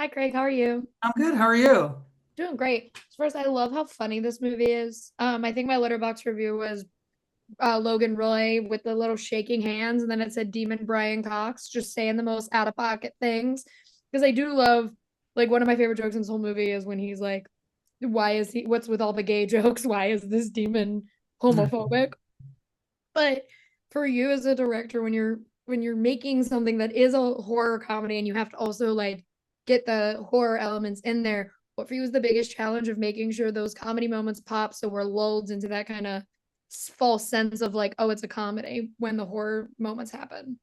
Hi, Craig. How are you? I'm good. How are you? Doing great. First, I love how funny this movie is. I think my letterbox review was Logan Roy with the little shaking hands, and then it said Demon Brian Cox just saying the most out of pocket things. Because I do love, like, one of my favorite jokes in this whole movie is when he's like, "Why is he? What's with all the gay jokes? Why is this demon homophobic?" But for you as a director, when you're making something that is a horror comedy and you have to also like get the horror elements in there, what for you is the biggest challenge of making sure those comedy moments pop so we're lulled into that kind of false sense of like, oh, it's a comedy when the horror moments happen?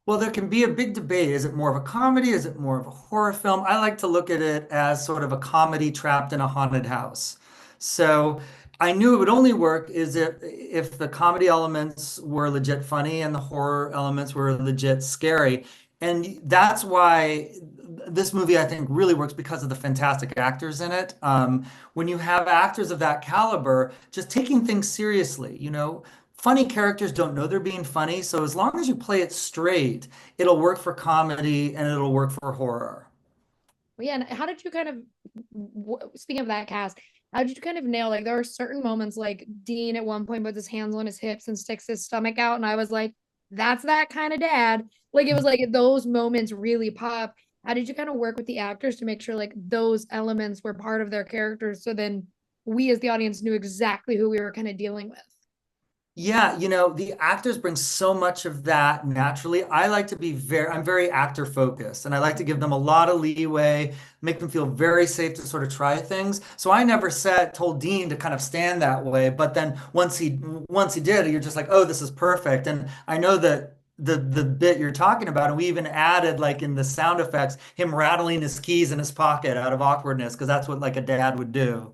Well, there can be a big debate. Is it more of a comedy? Is it more of a horror film? I like to look at it as sort of a comedy trapped in a haunted house. So I knew it would only work is if the comedy elements were legit funny and the horror elements were legit scary. And that's why this movie, I think, really works because of the fantastic actors in it. When you have actors of that caliber, just taking things seriously, funny characters don't know they're being funny. So as long as you play it straight, it'll work for comedy and it'll work for horror. Well, yeah, and how did you kind of speaking of that cast, how did you kind of nail like there are certain moments like Dean at one point puts his hands on his hips and sticks his stomach out, and I was like, that's that kind of dad. Like it was like those moments really pop. How did you kind of work with the actors to make sure like those elements were part of their characters so then we as the audience knew exactly who we were kind of dealing with? Yeah, the actors bring so much of that naturally. I'm very actor focused and I like to give them a lot of leeway, make them feel very safe to sort of try things. So I never told Dean to kind of stand that way, but then once he did, you're just like, oh, this is perfect. And I know that the bit you're talking about, and we even added like in the sound effects, him rattling his keys in his pocket out of awkwardness, because that's what like a dad would do.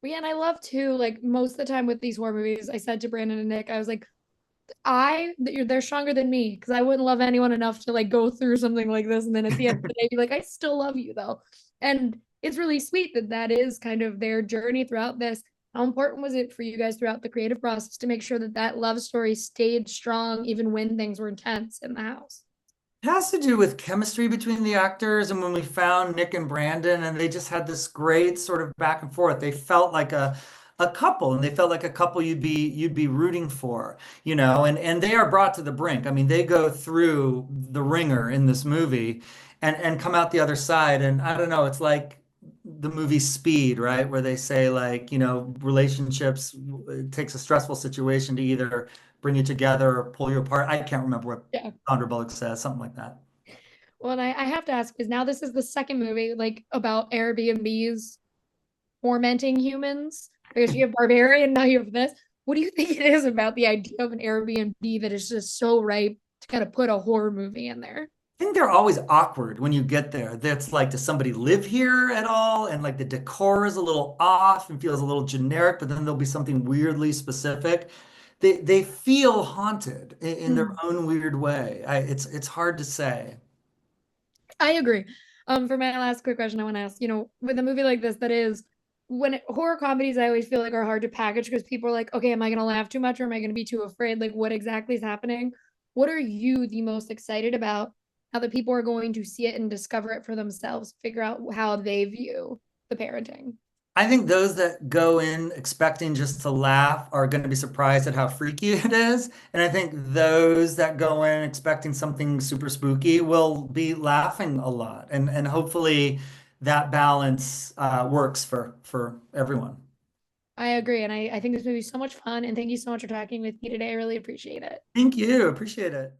But yeah, and I love too, like most of the time with these horror movies, I said to Brandon and Nick, I was like, they're stronger than me because I wouldn't love anyone enough to like go through something like this and then at the end of the day be like I still love you though. And it's really sweet that that is kind of their journey throughout this. How important was it for you guys throughout the creative process to make sure that that love story stayed strong even when things were intense in the house? It has to do with chemistry between the actors, and when we found Nick and Brandon, and they just had this great sort of back and forth. They felt like a couple, and they felt like a couple you'd be rooting for, and they are brought to the brink. I mean, they go through the ringer in this movie and come out the other side. And I don't know, it's like the movie Speed, right? Where they say like, relationships, it takes a stressful situation to either bring you together or pull you apart. I can't remember what Yeah. Sandra Bullock says, something like that. Well, and I have to ask because now this is the second movie like about Airbnbs tormenting humans. Because you have Barbarian, now you have this. What do you think it is about the idea of an Airbnb that is just so ripe to kind of put a horror movie in there? I think they're always awkward when you get there. That's like, does somebody live here at all? And like the decor is a little off and feels a little generic, but then there'll be something weirdly specific. They feel haunted in their Mm. own weird way. It's hard to say. I agree. For my last quick question, I want to ask, with a movie like this, that is horror comedies, I always feel like are hard to package because people are like, okay, am I going to laugh too much or am I going to be too afraid? Like, what exactly is happening? What are you the most excited about? How the people are going to see it and discover it for themselves, figure out how they view the parenting. I think those that go in expecting just to laugh are going to be surprised at how freaky it is. And I think those that go in expecting something super spooky will be laughing a lot. And hopefully that balance works for everyone. I agree. And I think this movie is so much fun. And thank you so much for talking with me today. I really appreciate it. Thank you. Appreciate it.